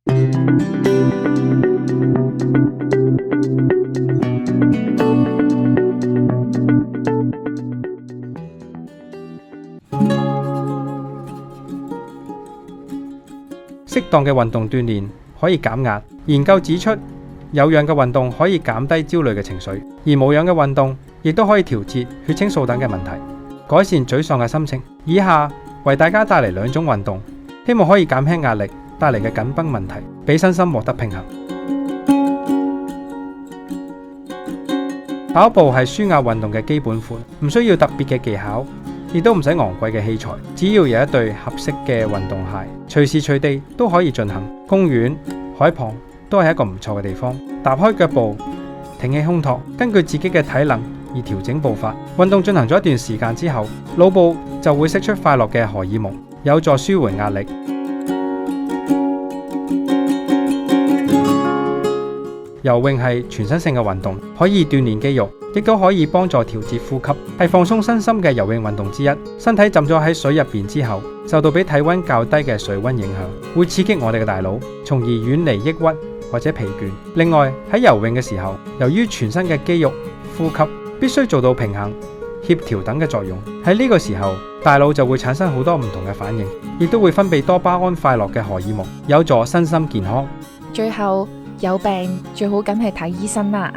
適當嘅運動鍛煉可以減壓。研究指出，有氧嘅運動可以減低焦慮嘅情緒，而無氧嘅運動亦都可以調節血清素等嘅問題，改善沮喪嘅心情。以下為大家帶嚟2種運動，希望可以減輕壓力帶嚟嘅緊繃問題，俾身心獲得平衡。跑步係舒壓運動嘅基本款，唔需要特別嘅技巧，亦都唔使昂貴嘅器材，只要有一對合適嘅運動鞋，隨時隨地都可以進行。公園、海旁都係一個唔錯嘅地方。踏開腳步，挺起胸膛，根據自己嘅體能而調整步伐。運動進行咗一段時間之後，腦部就會釋出快樂嘅荷爾蒙，有助舒緩壓力。游泳係全身性嘅運動，可以鍛煉肌肉，亦都可以幫助調節呼吸，係放鬆身心嘅游泳運動之一。身體浸咗喺水入邊之後，受到比體溫較低嘅水溫影響，會刺激我哋嘅大腦，從而遠離抑鬱或者疲倦。另外喺游泳嘅時候，由於全身嘅肌肉、呼吸必須做到平衡、協調等嘅作用，喺呢個時候大腦就會產生好多唔同嘅反應，亦都會分泌多巴胺快樂嘅荷爾蒙，有助身心健康。最後有病最好梗係睇醫生啦。